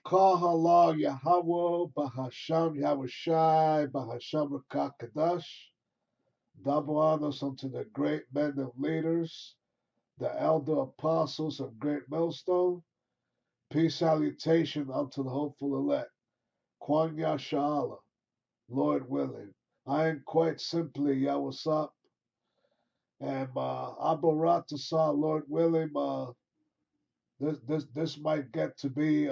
Kahala Yahweh Bahasham Yahushai Bahasham Rakakadash. Double honors unto the great men and leaders, the elder apostles of Great Millstone. Peace salutation unto the hopeful elect. Kwan Yashala, Lord willing. I am quite simply Yawasap and Abaratasa, Lord willing. This might get to be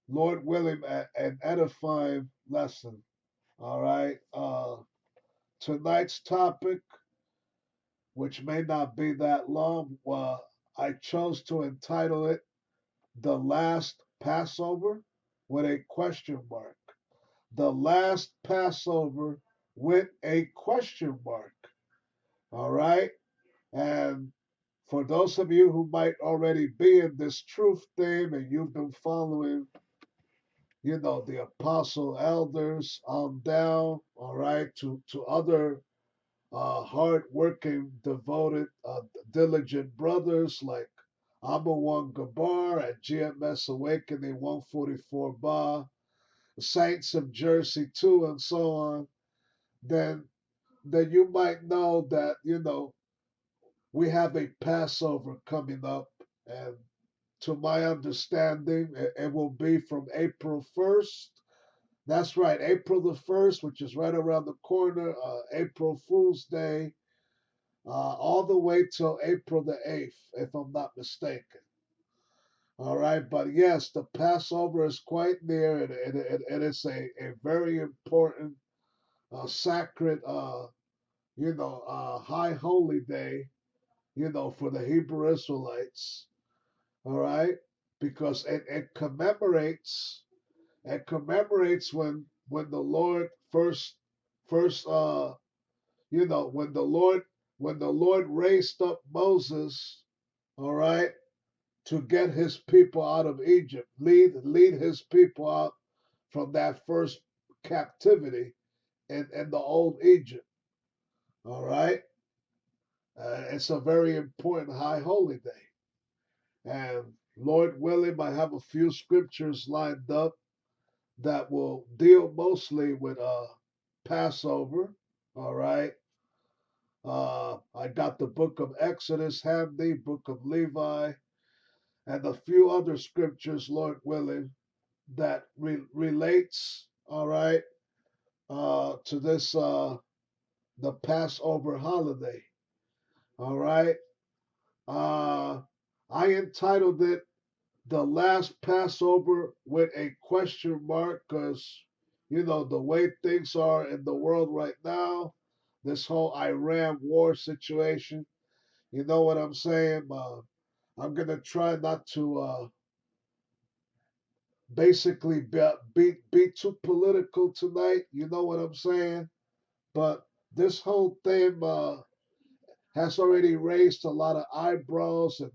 Lord willing, an edifying lesson. All right. Tonight's topic, which may not be that long, I chose to entitle it "The Last Passover" with a question mark. The last Passover with a question mark. All right. And for those of you who might already be in this truth theme and you've been following, the apostle elders on down, all right, to other hard-working, devoted, diligent brothers like Abawan Gabar at GMS Awakening 144 Bar, Saints of Jersey too, and so on, then you might know that, we have a Passover coming up, and to my understanding, it will be from April 1st. That's right, April the 1st, which is right around the corner, April Fool's Day, all the way till April the 8th, if I'm not mistaken. All right, but yes, the Passover is quite near, and it is a very important, sacred, high holy day, for the Hebrew Israelites. All right, because it commemorates when the Lord first when the Lord raised up Moses, all right, to get his people out of Egypt, lead his people out from that first captivity in the old Egypt. All right, it's a very important high holy day, and Lord willing, I have a few scriptures lined up that will deal mostly with Passover. All right. I got the book of Exodus handy, book of Levi, and a few other scriptures, Lord willing, that relates, all right, to this the Passover holiday. All right. Uh, I entitled it "The Last Passover" with a question mark because, the way things are in the world right now, this whole Iran war situation, you know what I'm saying? I'm going to try not to basically be too political tonight. You know what I'm saying? But this whole thing has already raised a lot of eyebrows, and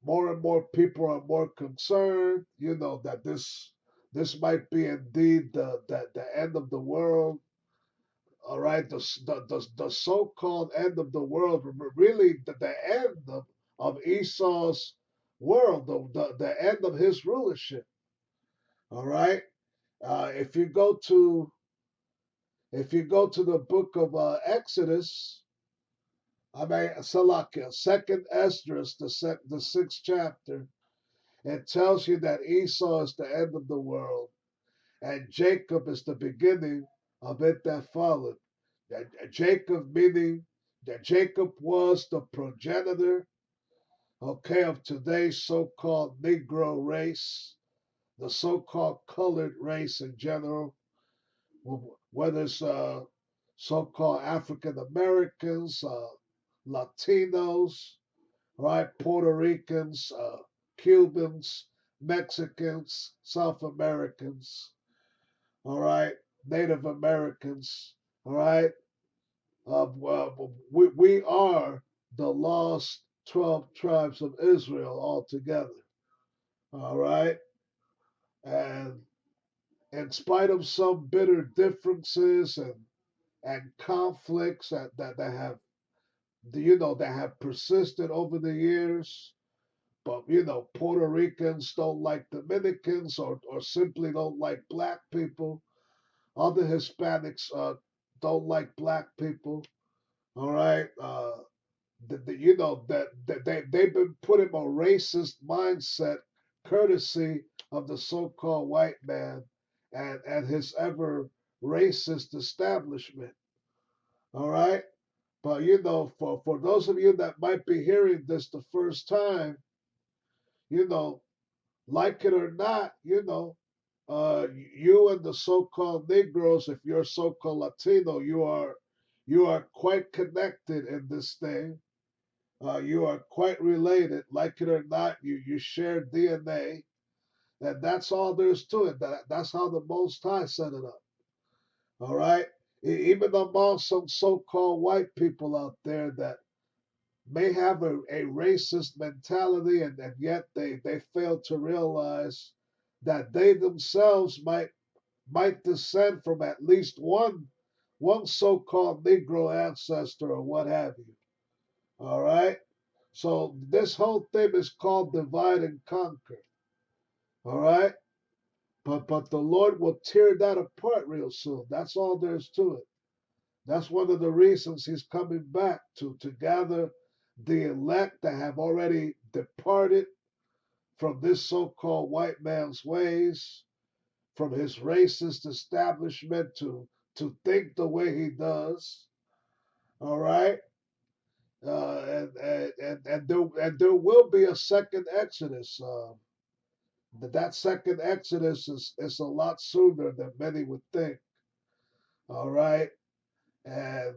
more people are more concerned, that this might be indeed the end of the world. All right, the so-called end of the world, really the end of Esau's world, the end of his rulership. All right, if you go to the book of Exodus, I mean Salakia, Second Esdras, the sixth chapter. It tells you that Esau is the end of the world and Jacob is the beginning of it that followed. Jacob meaning that Jacob was the progenitor, okay, of today's so-called Negro race, the so-called colored race in general, whether it's so-called African Americans, Latinos, right, Puerto Ricans, Cubans, Mexicans, South Americans, all right, Native Americans, all right. We are the lost 12 tribes of Israel altogether, all right. And in spite of some bitter differences and conflicts that have that have persisted over the years, but Puerto Ricans don't like Dominicans, or simply don't like black people. Other Hispanics don't like black people. All right. That they've been put in a racist mindset, courtesy of the so-called white man and his ever racist establishment. All right. But for those of you that might be hearing this the first time, you know, like it or not, you and the so-called Negroes, if you're so-called Latino, you are quite connected in this thing. You are quite related, like it or not. You share DNA, and that's all there's to it. That's how the Most High set it up. All right. Even among some so-called white people out there that may have a racist mentality, and yet they fail to realize that they themselves might descend from at least one so-called Negro ancestor or what have you. All right. So this whole thing is called divide and conquer. All right. But the Lord will tear that apart real soon. That's all there is to it. That's one of the reasons He's coming back to gather the elect that have already departed from this so-called white man's ways, from his racist establishment to think the way he does. All right. And there will be a second Exodus. That second Exodus is a lot sooner than many would think. All right, and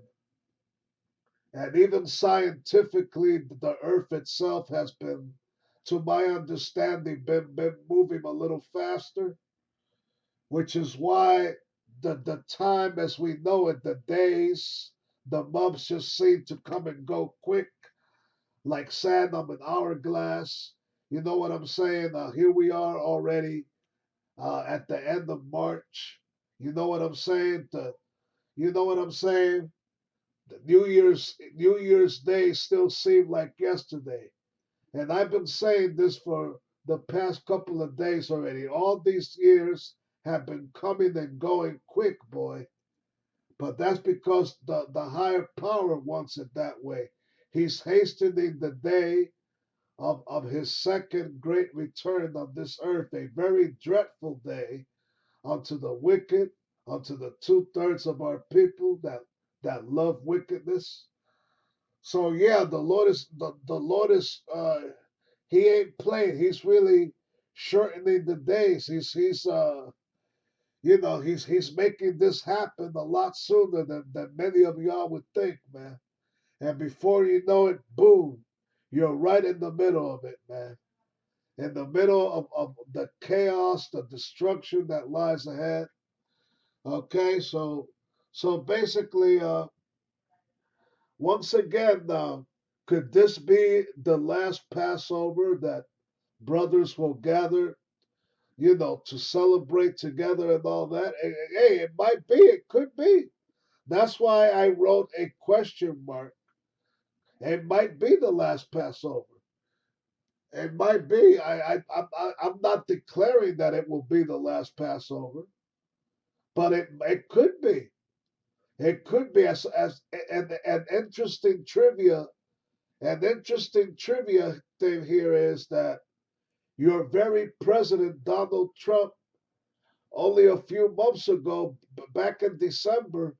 and even scientifically, the Earth itself has been, to my understanding, been moving a little faster, which is why the time as we know it, the days, the months just seem to come and go quick, like sand on an hourglass. You know what I'm saying? Here we are already at the end of March. You know what I'm saying? You know what I'm saying? The New Year's Day still seemed like yesterday, and I've been saying this for the past couple of days already. All these years have been coming and going quick, boy. But that's because the higher power wants it that way. He's hastening the day of his second great return on this earth, a very dreadful day unto the wicked, unto the 2/3 of our people that love wickedness. So yeah, the Lord is he ain't playing. He's really shortening the days. He's making this happen a lot sooner than many of y'all would think, man. And before you know it, boom, you're right in the middle of it, man. In the middle of the chaos, the destruction that lies ahead. Okay, so basically, once again, could this be the last Passover that brothers will gather, to celebrate together and all that? Hey, it might be, it could be. That's why I wrote a question mark. It might be the last Passover. It might be. I'm not declaring that it will be the last Passover, but it could be. It could be as an interesting trivia. An interesting trivia thing here is that your very President Donald Trump, only a few months ago, back in December,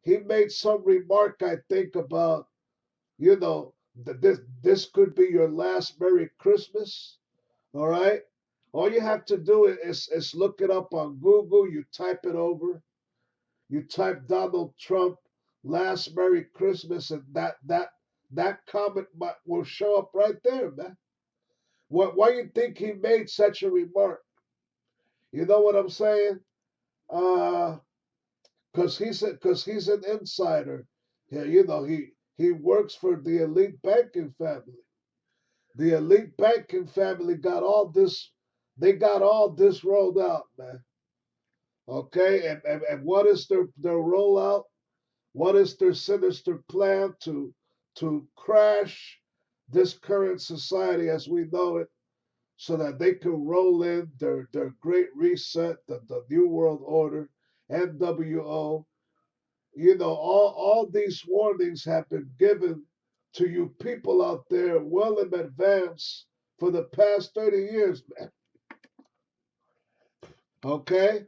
he made some remark, I think, about, that this could be your last Merry Christmas. All right. All you have to do is look it up on Google. You type it over. You type Donald Trump last Merry Christmas, and that comment will show up right there, man. Why you think he made such a remark? You know what I'm saying? Uh, cause he's an insider. Yeah, he works for the elite banking family. The elite banking family got all this. They got all this rolled out, man. Okay, and what is their rollout? What is their sinister plan to crash this current society as we know it, so that they can roll in their great reset, the New World Order, NWO. You know, all these warnings have been given to you people out there well in advance for the past 30 years, man. Okay?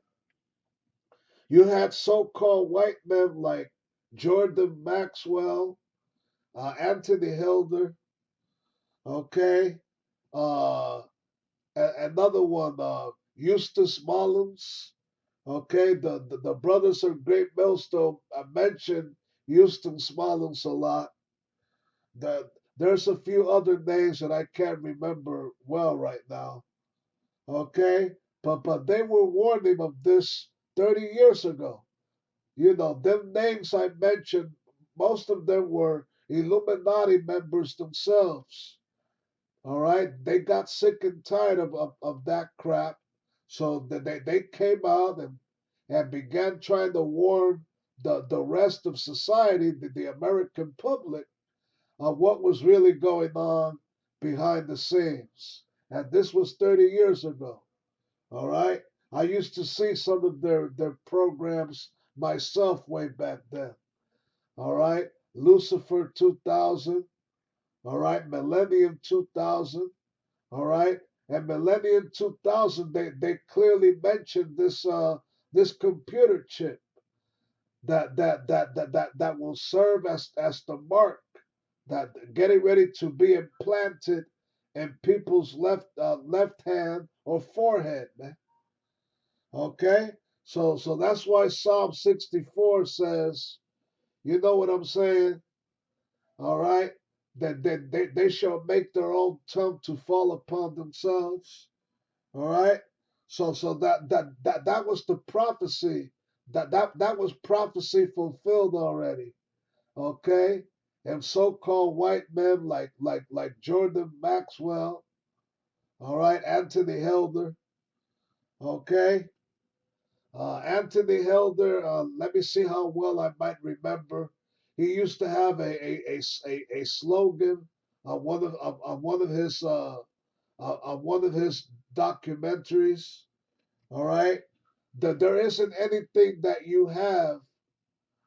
You had so called white men like Jordan Maxwell, Anthony Hilder, okay? Uh, another one, Eustace Mullins, okay? The brothers of Great Millstone, I mentioned Eustace Mullins a lot. There's a few other names that I can't remember well right now, okay? But they were warning of this 30 years ago. You know, them names I mentioned, most of them were Illuminati members themselves. All right. They got sick and tired of that crap. So they came out and began trying to warn the rest of society, the American public, of what was really going on behind the scenes. And this was 30 years ago. All right. I used to see some of their programs myself way back then. All right. Lucifer 2000. All right. Millennium 2000. All right. And Millennium 2000, they clearly mentioned this computer chip that will serve as the mark that getting ready to be implanted in people's left hand or forehead, man. Okay? So that's why Psalm 64 says, you know what I'm saying? All right? That they shall make their own tongue to fall upon themselves. All right? So that was the prophecy. That was prophecy fulfilled already. Okay? And so-called white men like Jordan Maxwell, all right, Anthony Hilder, okay? Anthony Hilder, let me see how well I might remember. He used to have a slogan on one of his on one of his documentaries. All right, that there isn't anything that you have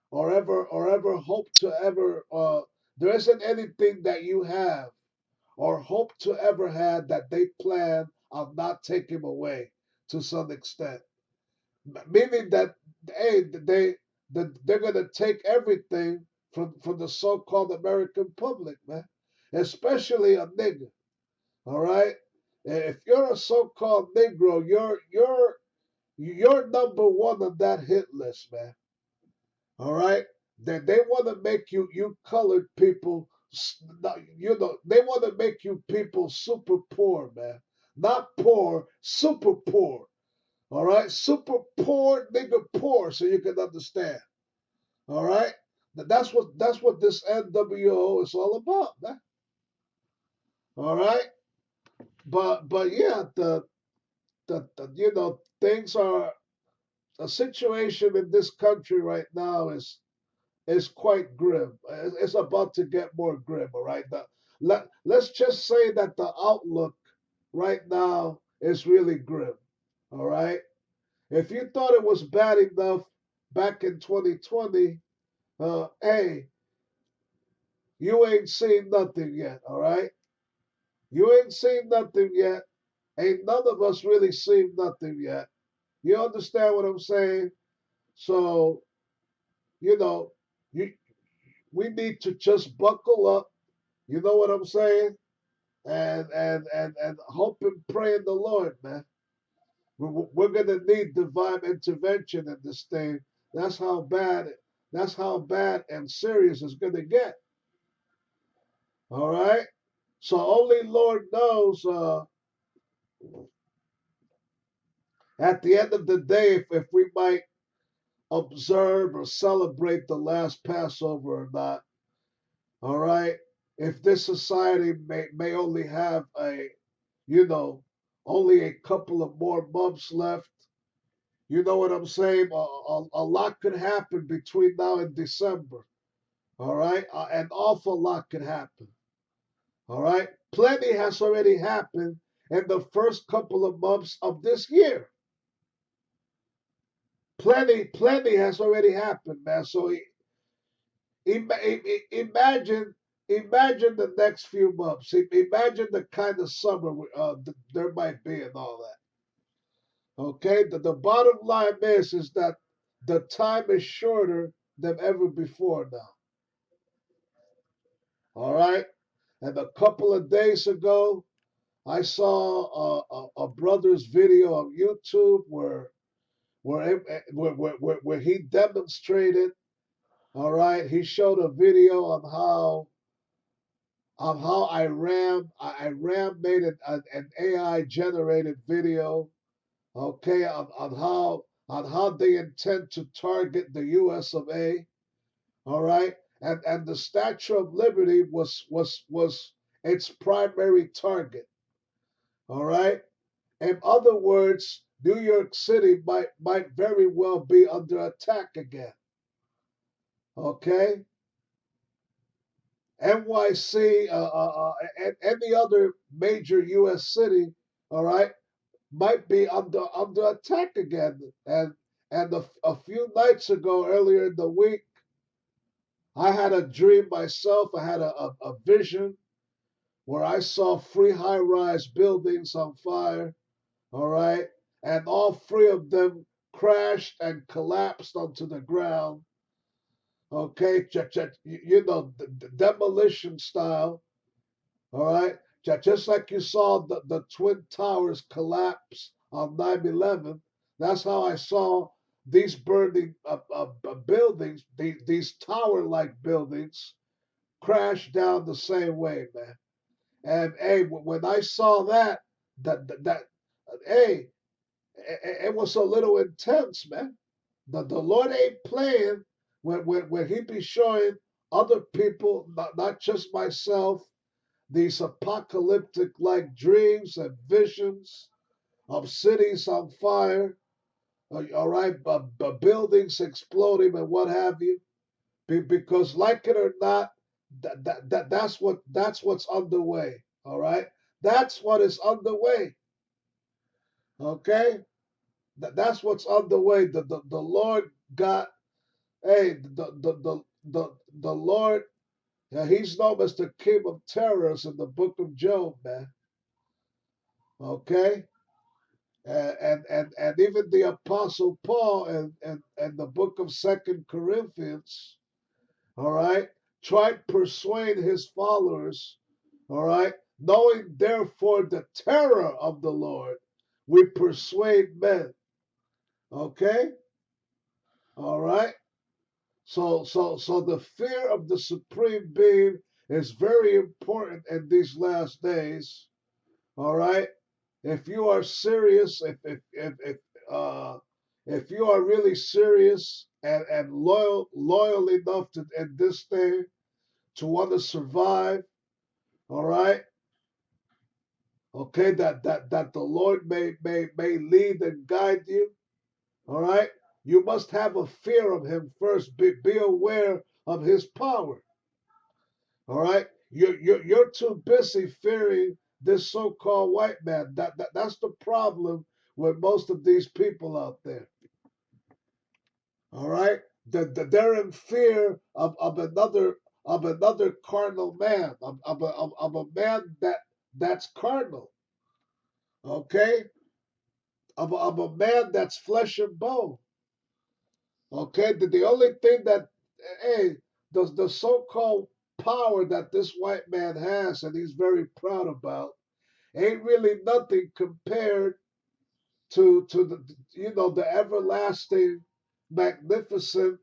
or ever hope to ever there isn't anything that you have or hope to ever have that they plan on not taking away to some extent, meaning that hey they're gonna take everything from the so-called American public, man, especially a nigger. All right, if you're a so-called Negro, you're number one on that hit list, man. All right, then they want to make you colored people, you know, they want to make you people super poor, man. Not poor, super poor. All right, super poor nigga poor, so you can understand. All right, that's what this NWO is all about, man. All right, but yeah, the you know things are a situation in this country right now is quite grim. It's about to get more grim. All right, let's just say that the outlook right now is really grim. All right. If you thought it was bad enough back in 2020, hey, you ain't seen nothing yet, all right? You ain't seen nothing yet. Ain't none of us really seen nothing yet. You understand what I'm saying? So, you know, you we need to just buckle up. You know what I'm saying? And hope and pray in the Lord, man. We're gonna need divine intervention in this thing. That's how bad. That's how bad and serious it's gonna get. All right. So only Lord knows. At the end of the day, if we might observe or celebrate the last Passover or not. All right. If this society may only have you know, only a couple of more months left. You know what I'm saying? A lot could happen between now and December. All right. An awful lot could happen. All right. Plenty has already happened in the first couple of months of this year. Plenty has already happened, man. So imagine, imagine the next few months. Imagine the kind of summer there might be and all that. Okay. The bottom line is that the time is shorter than ever before now. All right. And a couple of days ago, I saw a brother's video on YouTube where he demonstrated. All right, he showed a video on how Iran made an AI generated video. Okay, on how they intend to target the U.S. of A. All right, and the Statue of Liberty was its primary target. All right. In other words, New York City might very well be under attack again. Okay, NYC and any other major U.S. city, all right, might be under attack again. And a few nights ago, earlier in the week, I had a dream myself. I had a vision where I saw three high-rise buildings on fire. All right. And all three of them crashed and collapsed onto the ground. Okay. The demolition style. All right. Just like you saw the Twin Towers collapse on 9/11. That's how I saw these burning buildings, these tower like buildings, crash down the same way, man. And hey, when I saw that, hey, it was a little intense, man. The Lord ain't playing when he be showing other people, not just myself, these apocalyptic like dreams and visions of cities on fire, all right, buildings exploding and what have you. Because like it or not, that's what's underway. All right, that's what is underway. Okay, that's what's underway. The Lord got, hey, the Lord, yeah, he's known as the King of Terrors in the book of Job, man. Okay, and even the Apostle Paul and the book of Second Corinthians, all right, tried to persuade his followers, all right, knowing therefore the terror of the Lord, we persuade men. Okay, all right. So the fear of the supreme being is very important in these last days. All right. If you are serious, if you are really serious and loyal enough to in this thing to want to survive, all right. Okay, that the Lord may lead and guide you. All right. You must have a fear of him first. Be aware of his power. All right, you're too busy fearing this so-called white man. That's the problem with most of these people out there. All right, they're in fear of another carnal man, of a man that's carnal. Okay, of a man that's flesh and bone. Okay, the only thing that, hey, the so-called power that this white man has and he's very proud about ain't really nothing compared to the everlasting, magnificent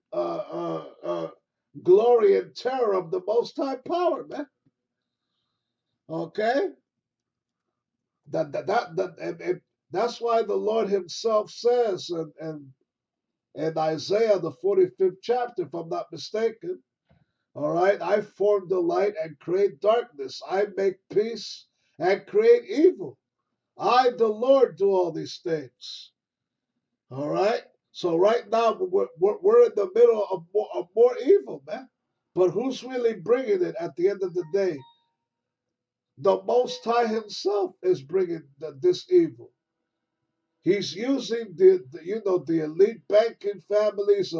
glory and terror of the Most High power, man. Okay, and that's why the Lord Himself says, and Isaiah the 45th chapter, if I'm not mistaken. All right, I form the light and create darkness. I make peace and create evil. I, the Lord, do all these things. All right. So right now we're in the middle of more evil, man. But who's really bringing it at the end of the day? The Most High Himself is bringing this evil. He's using the elite banking families,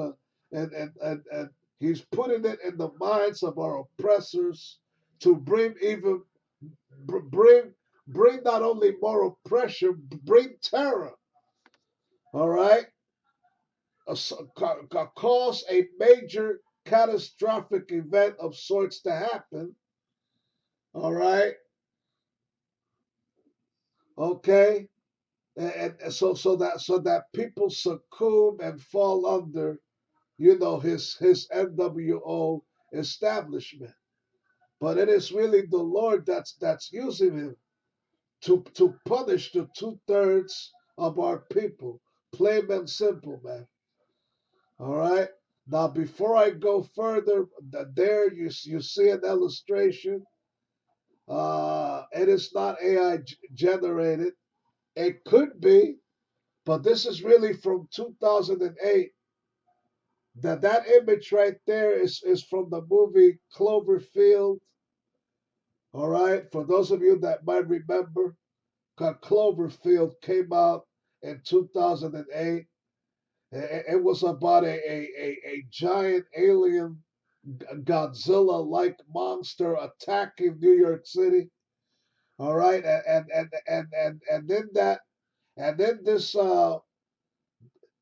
and he's putting it in the minds of our oppressors to bring bring not only more oppression, bring terror. All right, cause a major catastrophic event of sorts to happen. All right, okay, and so that people succumb and fall under his NWO establishment. But it is really the Lord that's using him to punish the 2/3 of our people. Plain and simple, man. All right. Now, before I go further, there you see an illustration. It is not AI generated. It could be, but this is really from 2008. That image right there is from the movie Cloverfield. All right, for those of you that might remember, Cloverfield came out in 2008. It was about a giant alien Godzilla-like monster attacking New York City. All right, and then that and then this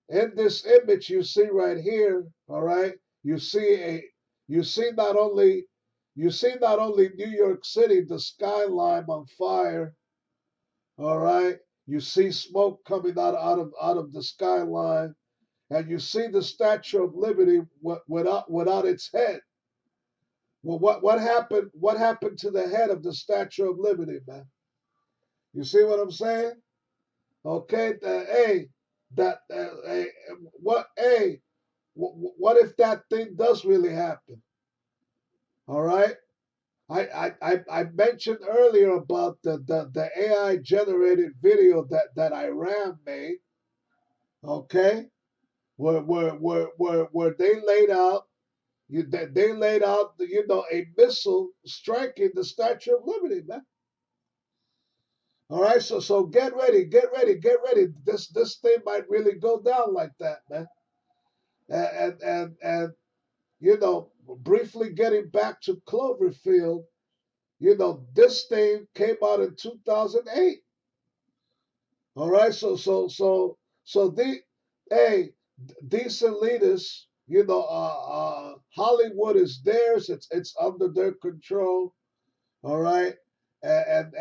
in this image you see right here, all right, you see a you see not only you see not only New York City, the skyline on fire, all right, you see smoke coming out of the skyline, and you see the Statue of Liberty without its head. Well, what happened to the head of the Statue of Liberty, man? You see what I'm saying? Okay, hey, that hey, what hey what if that thing does really happen? All right. I mentioned earlier about the AI generated video that Iran made. Okay, where they laid out they laid out a missile striking the Statue of Liberty, man. All right, so get ready. This thing might really go down like that, man. And briefly getting back to Cloverfield, this thing came out in 2008. All right, so hey, decent leaders, Hollywood is theirs. It's under their control. All right, and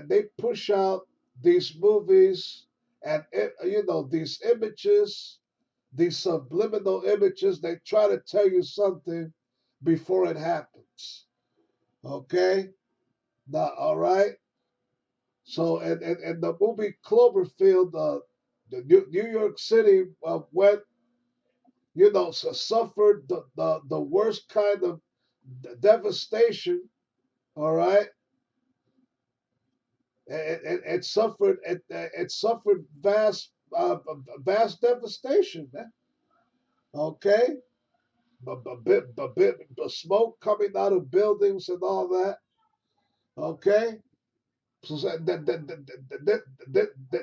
they push out these movies and these images, these subliminal images. They try to tell you something before it happens. Okay, now all right. So, and the movie Cloverfield, the New York City went, suffered the worst kind of devastation. All right, it suffered vast devastation, man. Okay, but smoke coming out of buildings and all that. Okay, so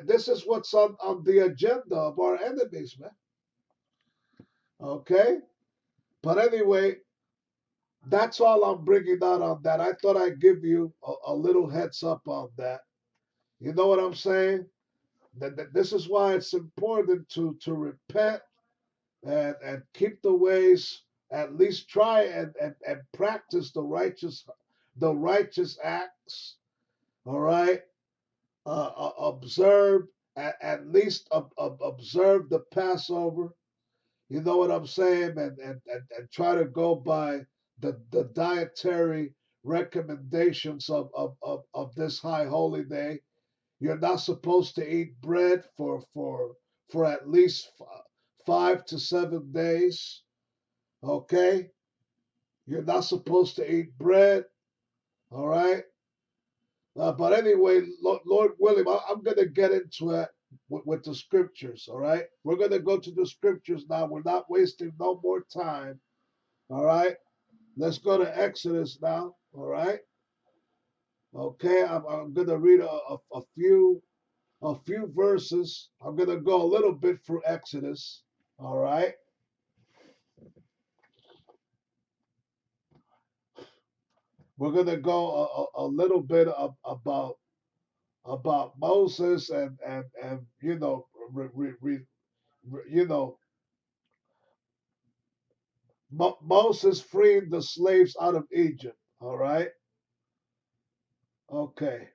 this is what's on the agenda of our enemies, man. Okay, but anyway, that's all I'm bringing out on that. I thought I'd give you a little heads up on that. You know what I'm saying? That this is why it's important to repent and keep the ways, at least try and practice the righteous acts. All right, observe at least observe the Passover. You know what I'm saying? And try to go by the dietary recommendations of this high holy day. You're not supposed to eat bread for at least 5 to 7 days. Okay? You're not supposed to eat bread. All right? But anyway, Lord willing, I'm going to get into it with the scriptures. All right? We're going to go to the scriptures now. We're not wasting no more time. All right? Let's go to Exodus now. All right? Okay, I'm gonna read a few verses. I'm gonna go a little bit through Exodus. All right, we're gonna go a little bit about Moses and you know Moses freeing the slaves out of Egypt. All right, okay,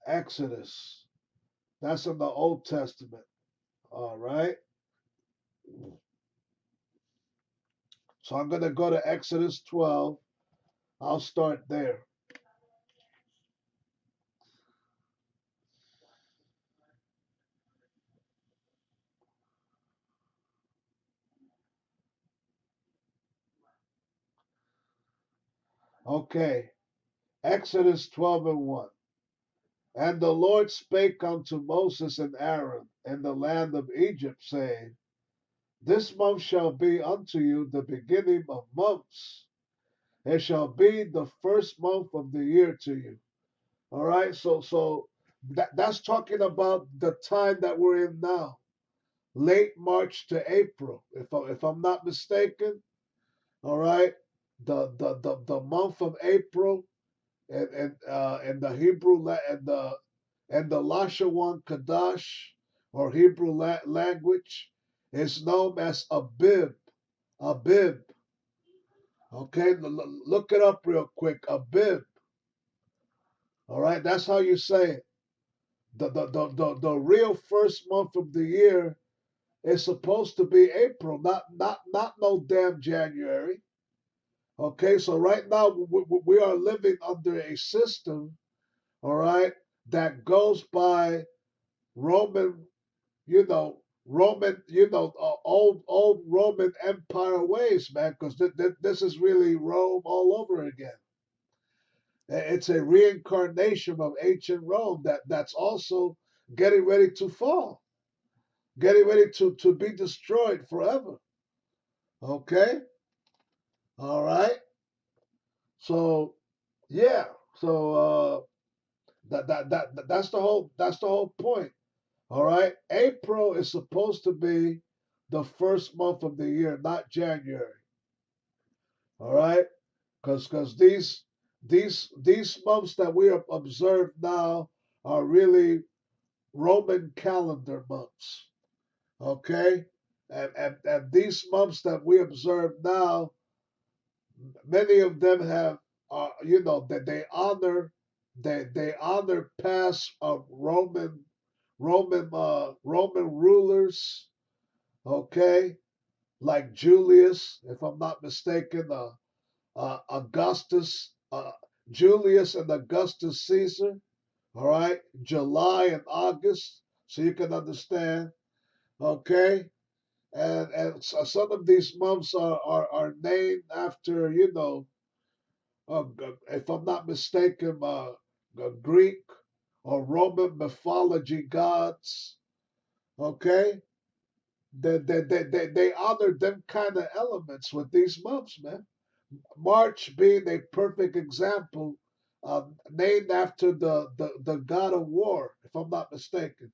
Exodus. That's in the Old Testament. All right, so I'm gonna go to Exodus 12. I'll start there. Okay, Exodus 12 and 1. And the Lord spake unto Moses and Aaron in the land of Egypt, saying, This month shall be unto you the beginning of months. It shall be the first month of the year to you. All right, so that's talking about the time that we're in now, late March to April, if I'm not mistaken. All right, the month of April and the and the Lashawan Kadash or Hebrew language is known as Abib. Abib. Okay, look it up real quick. Abib. All right, that's how you say it. The real first month of the year is supposed to be April, not no damn January. Okay, so right now we are living under a system, all right, that goes by Roman, old Roman Empire ways, man, because this is really Rome all over again. It's a reincarnation of ancient Rome that's also getting ready to fall, getting ready to be destroyed forever. Okay, all right. So yeah, so that's the whole point. All right, April is supposed to be the first month of the year, not January. All right, because these months that we have observed now are really Roman calendar months. Okay, and these months that we observe now, many of them have, that they honor past Roman rulers. Okay, like Julius, if I'm not mistaken, Augustus, Julius and Augustus Caesar. All right, July and August, so you can understand. Okay, and some of these months are named after, if I'm not mistaken, Greek or Roman mythology gods. Okay, they honor them kind of elements with these months, man. March being a perfect example, named after the god of war, if I'm not mistaken.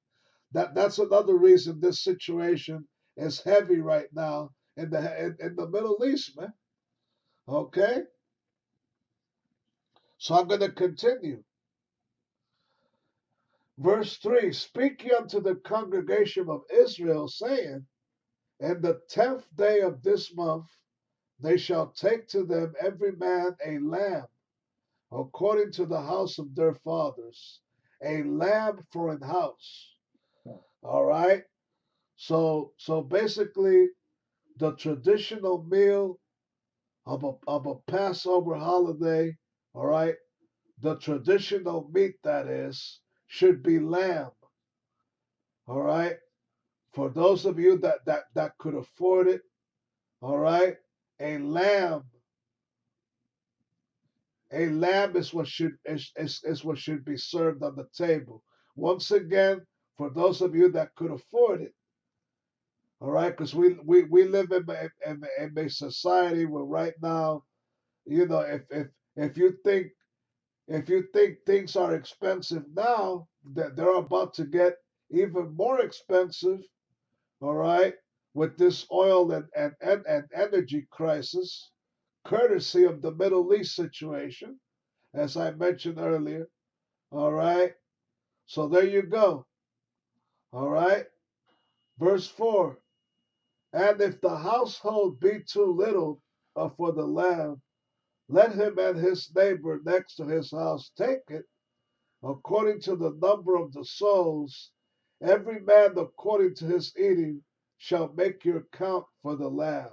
That's another reason this situation is heavy right now in the Middle East, man. Okay, so I'm going to continue. Verse 3: Speak ye unto the congregation of Israel, saying, In the 10th day of this month they shall take to them every man a lamb according to the house of their fathers, a lamb for an house. All right. So basically, the traditional meal of a Passover holiday, all right, the traditional meat that is should be lamb. All right. For those of you that could afford it, all right, a lamb, a lamb is what should be served on the table. Once again, for those of you that could afford it, all right, because we live in a society where right now, if If you think if you think things are expensive now, that they're about to get even more expensive, all right, with this oil and energy crisis, courtesy of the Middle East situation, as I mentioned earlier, all right. So there you go, all right. Verse 4. And if the household be too little for the lamb, let him and his neighbor next to his house take it, according to the number of the souls. Every man according to his eating shall make your count for the lamb.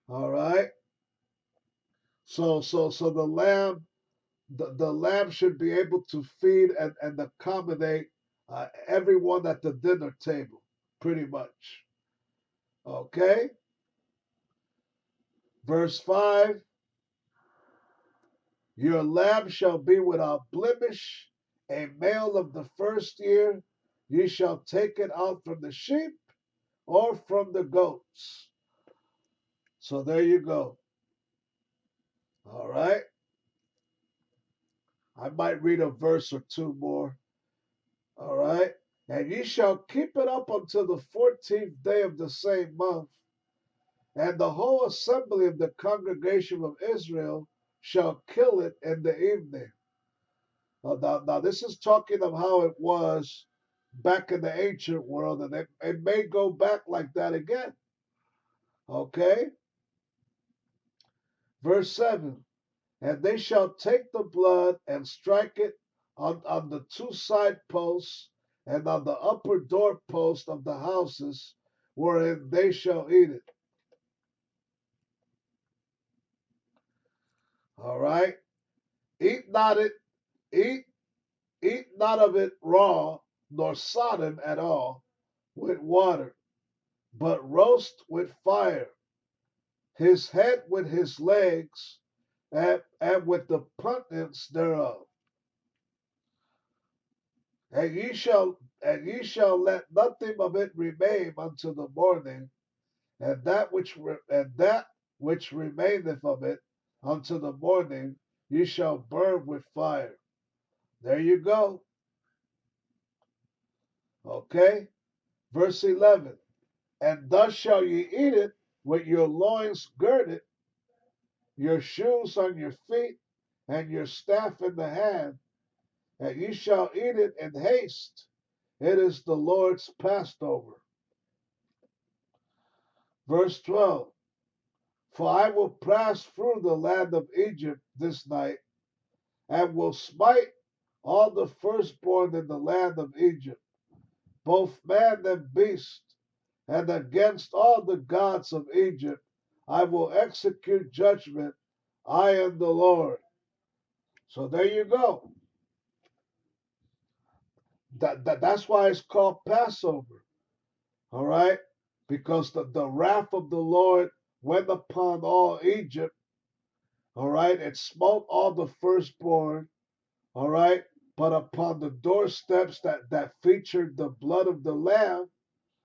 All right. So the lamb should be able to feed and accommodate everyone at the dinner table, pretty much. Okay. Verse 5. Your lamb shall be without blemish, a male of the first year. Ye shall take it out from the sheep or from the goats. So there you go. All right. I might read a verse or two more. All right. And ye shall keep it up until the 14th day of the same month. And the whole assembly of the congregation of Israel shall kill it in the evening. Now this is talking of how it was back in the ancient world, and it may go back like that again. Okay? Verse 7. And they shall take the blood and strike it on the two side posts and on the upper doorpost of the houses wherein they shall eat it. All right? Eat not it, eat, eat not of it raw, nor sodden at all with water, but roast with fire, his head with his legs, and with the puntance thereof. And ye shall let nothing of it remain until the morning, and that which remaineth of it until the morning ye shall burn with fire. There you go. Okay? Verse 11. And thus shall ye eat it with your loins girded, your shoes on your feet, and your staff in the hand, and ye shall eat it in haste. It is the Lord's Passover. Verse 12. For I will pass through the land of Egypt this night, and will smite all the firstborn in the land of Egypt, both man and beast, and against all the gods of Egypt I will execute judgment. I am the Lord. So there you go. That's why it's called Passover. All right? Because the wrath of the Lord went upon all Egypt. All right? It smote all the firstborn. All right? But upon the doorsteps that featured the blood of the Lamb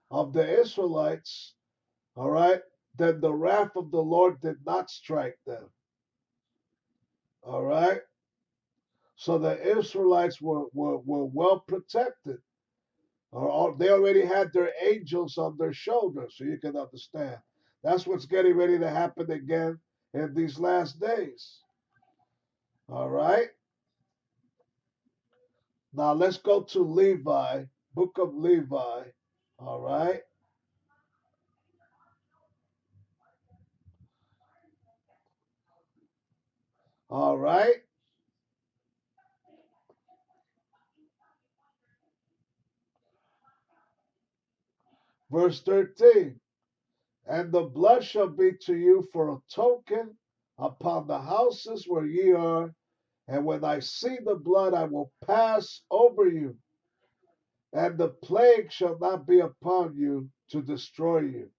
of the Israelites, all right, then the wrath of the Lord did not strike them. All right? So the Israelites were well protected. Or they already had their angels on their shoulders, so you can understand. That's what's getting ready to happen again in these last days. All right? Now let's go to Levi, book of Levi. All right? All right? Verse 13. And the blood shall be to you for a token upon the houses where ye are, and when I see the blood, I will pass over you, and the plague shall not be upon you to destroy you.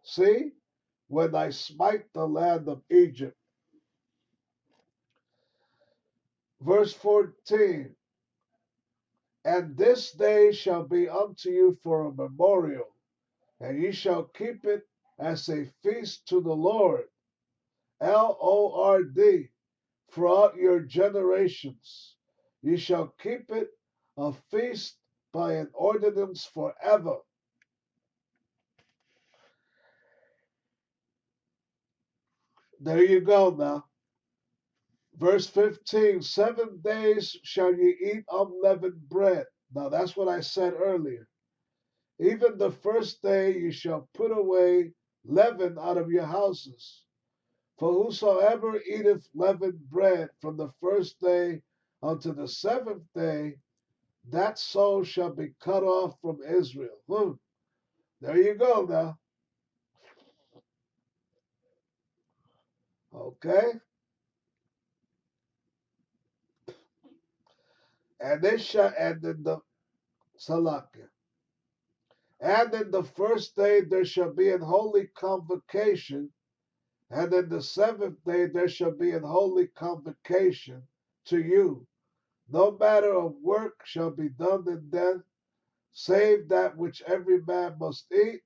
See, when I smite the land of Egypt. Verse 14. And this day shall be unto you for a memorial, and ye shall keep it as a feast to the Lord. Lord. throughout your generations. You shall keep it a feast by an ordinance forever. There you go now. Verse 15, 7 days shall ye eat unleavened bread. Now that's what I said earlier. Even the first day you shall put away leaven out of your houses. For whosoever eateth leavened bread from the first day unto the seventh day, that soul shall be cut off from Israel. There you go now. Okay? And they shall, and in the Salakia. And in the first day there shall be an holy convocation, and in the seventh day there shall be an holy convocation to you. No matter of work shall be done in them, save that which every man must eat,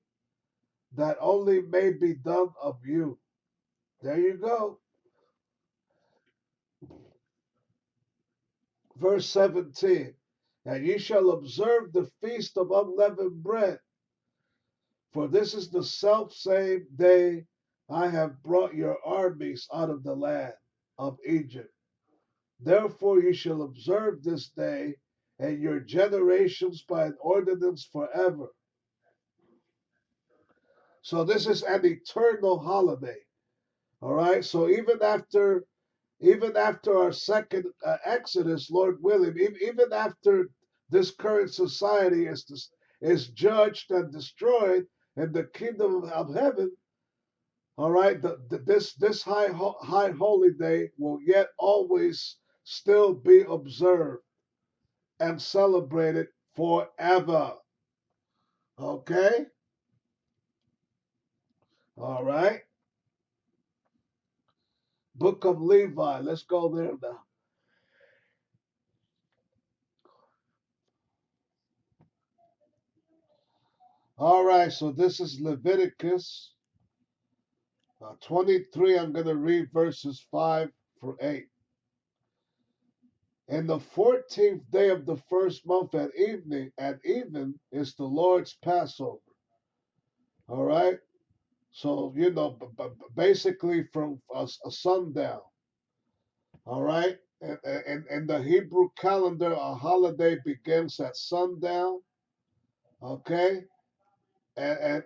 that only may be done of you. There you go. Verse 17. And ye shall observe the feast of unleavened bread, for this is the selfsame day I have brought your armies out of the land of Egypt. Therefore ye shall observe this day and your generations by an ordinance forever. So this is an eternal holiday. All right. So even after our second Exodus, Lord willing, even after this current society is judged and destroyed in the kingdom of heaven, all right, this high holy day will yet always still be observed and celebrated forever. Okay, all right. Book of Levi. Let's go there now. All right, so this is Leviticus 23. I'm going to read verses 5 through 8. And the 14th day of the first month at even is the Lord's Passover. All right. So, basically from a sundown. All right. And the Hebrew calendar, a holiday begins at sundown. Okay. And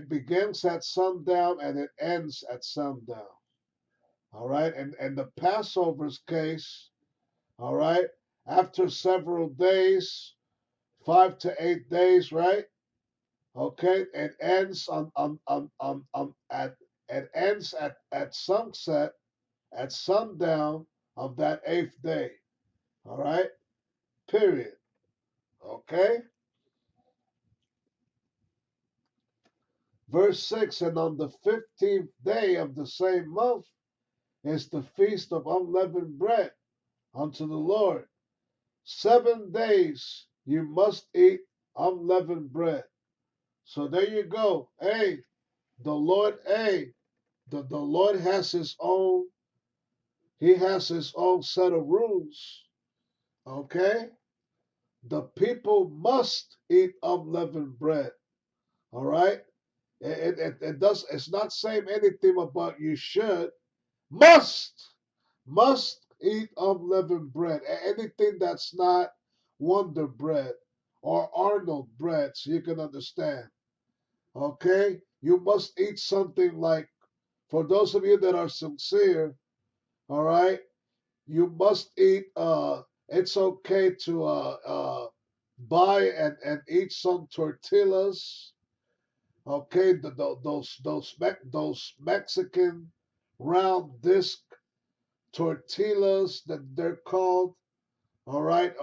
begins at sundown and it ends at sundown. All right. And the Passover's case, all right, after several days, 5 to 8 days, right? Okay, it ends at it ends at sunset, at sundown of that eighth day. All right, period. Okay. Verse 6, and on the 15th day of the same month is the feast of unleavened bread unto the Lord. 7 days you must eat unleavened bread. So there you go. Hey, the Lord has he has his own set of rules. Okay? The people must eat unleavened bread. All right? It's not saying anything about you should. Must eat unleavened bread. Anything that's not Wonder Bread or Arnold bread, so you can understand. Okay? You must eat something like, for those of you that are sincere, all right, you must eat, it's okay to buy and eat some tortillas. Okay, those Mexican round disc tortillas that they're called. All right,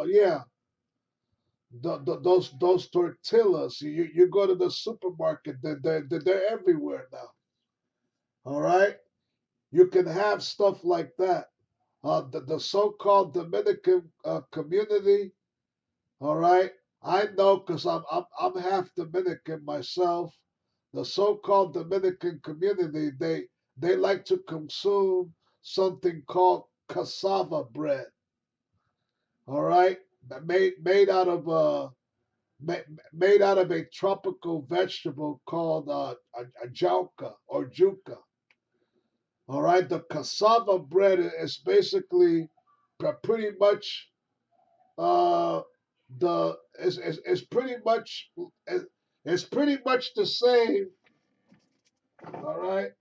yeah, those tortillas. You go to the supermarket, they're everywhere now. All right, you can have stuff like that. The so-called Dominican community. All right, I know because I'm half Dominican myself. The so-called Dominican community, they like to consume something called cassava bread. All right, made out of made out of a tropical vegetable called a jauka or juca. All right, the cassava bread is basically pretty much uh, the is pretty much it's pretty much the same. All right,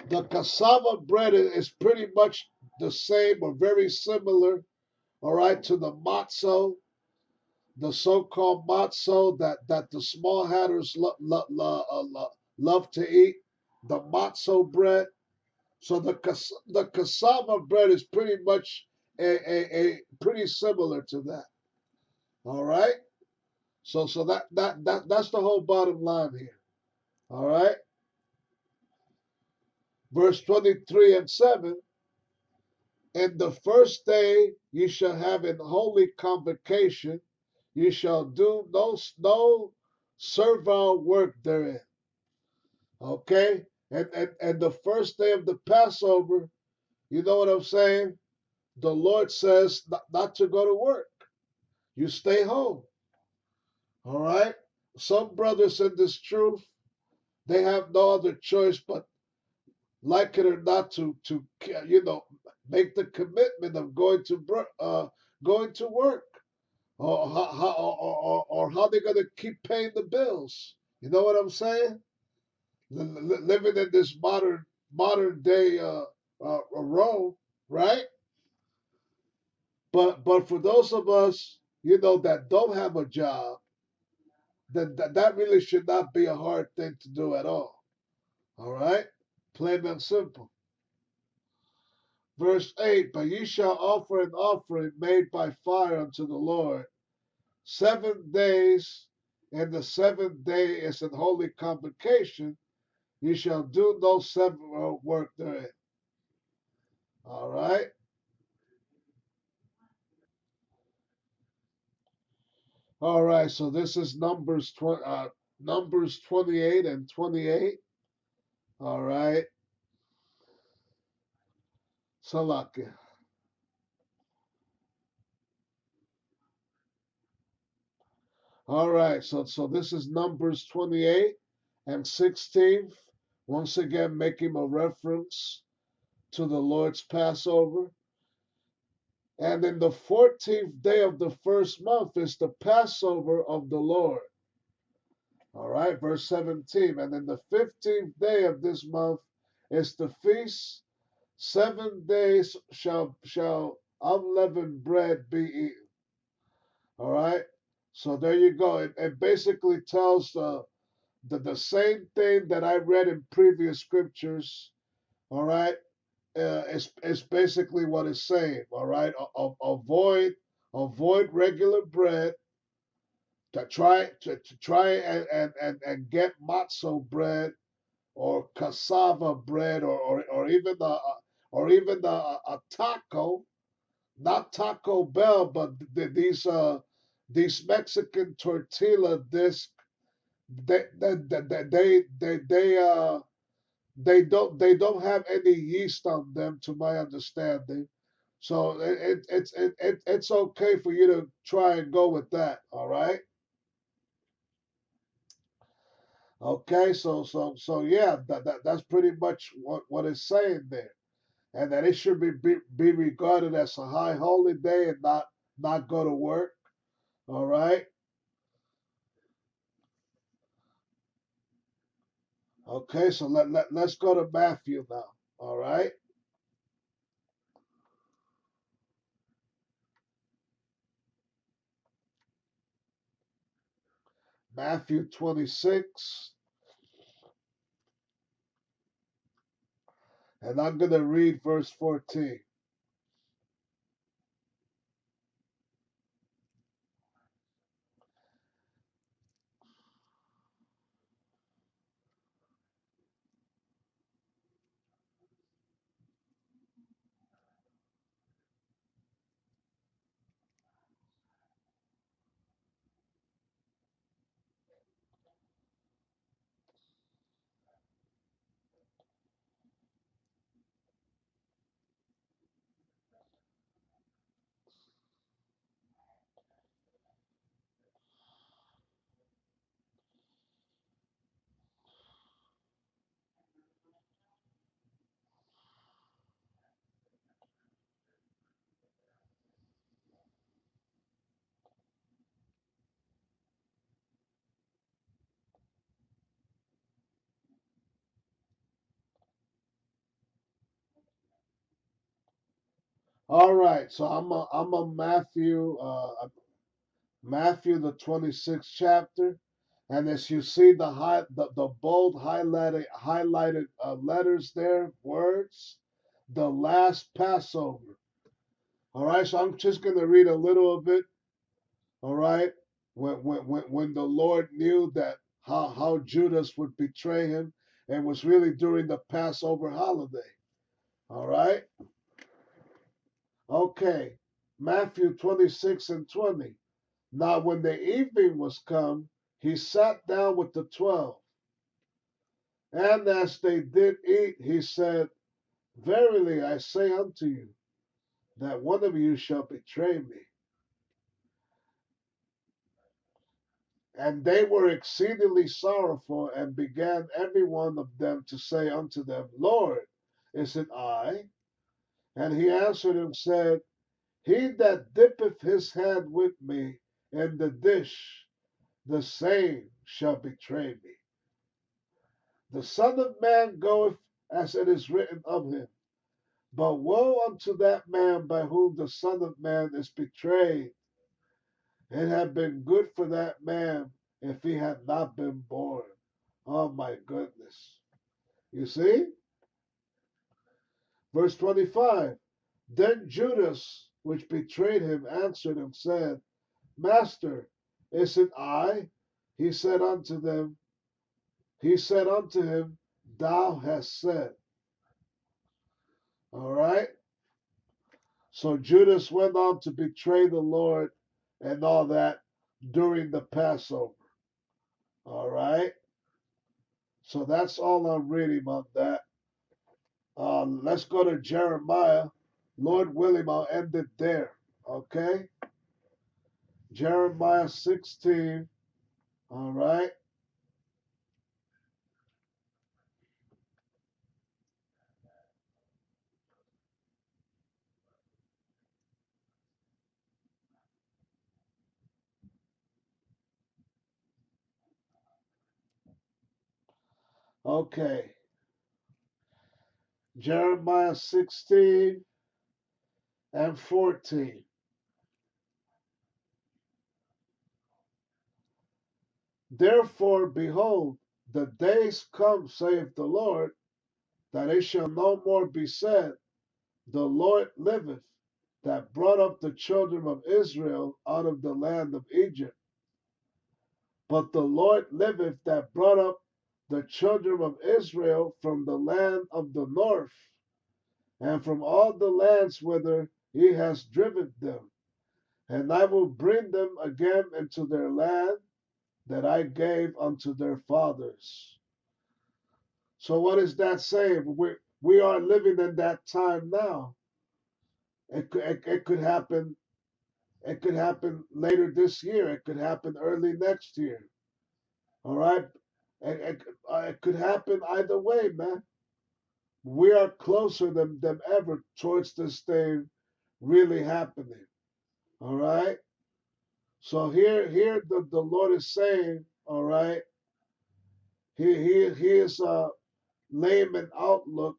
the cassava bread is pretty much the same or very similar. All right, to the matzo, the so-called matzo that the small hatters love to eat, the matzo bread. So the cassava bread is pretty much a pretty similar to that. All right. So that's the whole bottom line here. All right. Verse 23 and 7. And the first day you shall have an holy convocation. You shall do no servile work therein. Okay? And the first day of the Passover, you know what I'm saying? The Lord says not to go to work. You stay home. All right? Some brothers in this truth, they have no other choice but, like it or not, to make the commitment of going to work, or how they're going to keep paying the bills. You know what I'm saying? Living in this modern day Rome, right? But for those of us, that don't have a job, then that really should not be a hard thing to do at all. All right? Plain and simple. Verse 8, but ye shall offer an offering made by fire unto the Lord 7 days, and the seventh day is an holy convocation. Ye shall do no several work therein. All right? All right, so this is Numbers 28 and 28. All right, Salakia. All right, so this is Numbers 28 and 16. Once again, making a reference to the Lord's Passover. And in the 14th day of the first month is the Passover of the Lord. All right, verse 17. And in the 15th day of this month is the feast. 7 days shall unleavened bread be eaten. All right. So there you go. It basically tells the same thing that I read in previous scriptures. All right. It's basically what it's saying. All right. Avoid regular bread to try and get matzo bread or cassava bread or even a taco, not Taco Bell, but these Mexican tortilla disc. They don't have any yeast on them, to my understanding. So it's okay for you to try and go with that. All right. Okay. So yeah, that's pretty much what it's saying there, and that it should be regarded as a high holy day and not go to work. All right. Okay, so let's go to Matthew now. All right. Matthew 26, and I'm going to read verse 14. All right, so I'm a Matthew the 26th chapter, and as you see the bold highlighted letters there, words, the last Passover. All right, so I'm just going to read a little of it. All right, when the Lord knew that how Judas would betray him, and was really during the Passover holiday. All right, okay, Matthew 26 and 20. Now, when the evening was come, he sat down with the 12. And as they did eat, he said, verily I say unto you, that one of you shall betray me. And they were exceedingly sorrowful, and began every one of them to say unto them, Lord, is it I? And he answered and said, He that dippeth his hand with me in the dish, the same shall betray me. The Son of Man goeth as it is written of him. But woe unto that man by whom the Son of Man is betrayed. It had been good for that man if he had not been born. Oh my goodness. You see? Verse 25. Then Judas, which betrayed him, answered and said, Master, is it I? He said unto them, He said unto him, Thou hast said. All right? So Judas went on to betray the Lord and all that during the Passover. All right. So that's all I'm reading on that. Let's go to Jeremiah. Lord willing, I'll end it there. Okay. Jeremiah 16. All right. Okay. Jeremiah 16 and 14. Therefore, behold, the days come, saith the Lord, that it shall no more be said, The Lord liveth, that brought up the children of Israel out of the land of Egypt. But the Lord liveth, that brought up the children of Israel from the land of the north, and from all the lands whither he has driven them. And I will bring them again into their land that I gave unto their fathers. So, what is that saying? We are living in that time now. It could happen. It could happen later this year. It could happen early next year. All right. It could happen either way, man. We are closer than ever towards this thing really happening. All right. So here the Lord is saying, all right, he is laying an outlook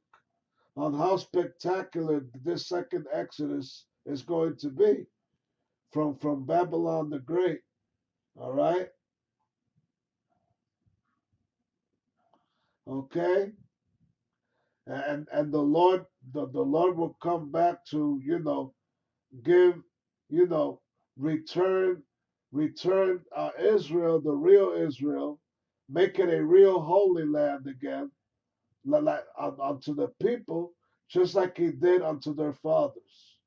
on how spectacular this second Exodus is going to be from Babylon the Great. All right. Okay. And the Lord will come back to give you know return Israel, the real Israel, make it a real holy land again, like unto the people, just like he did unto their fathers.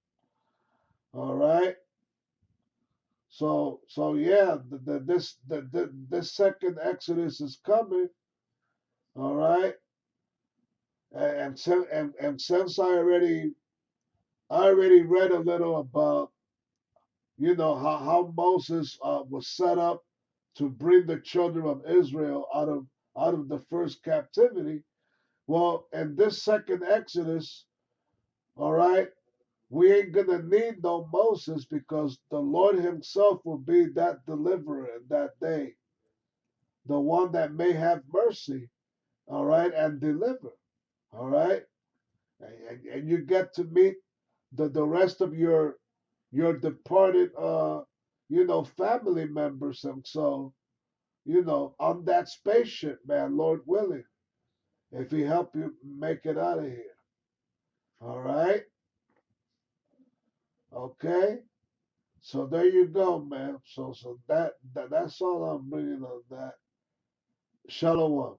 All right. So yeah, this second Exodus is coming. All right. And since I already read a little about how Moses was set up to bring the children of Israel out of the first captivity. Well, in this second Exodus, all right, we ain't gonna need no Moses because the Lord Himself will be that deliverer in that day, the one that may have mercy, all right, and deliver, all right, and you get to meet the rest of your departed family members. And so, on that spaceship, man, Lord willing, if he help you make it out of here. All right? Okay? So there you go, man. So that's all I'm bringing on that. Shalom.